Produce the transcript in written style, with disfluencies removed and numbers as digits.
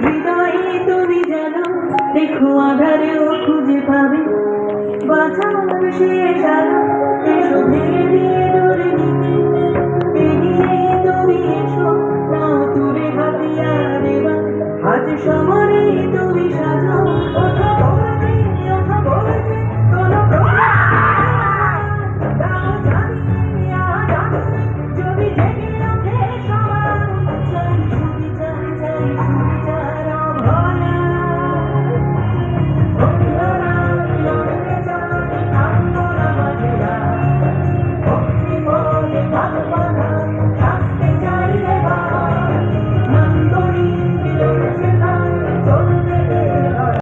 হৃদয়ে তুমি জানো, দেখো আধারেও খুঁজে পাবে বাঁচার শেষ আলো। এসো ভেঙে দিয়ে দূরে নিতে, এগিয়ে তুমি এসো, নাও তুলে হাতিয়ার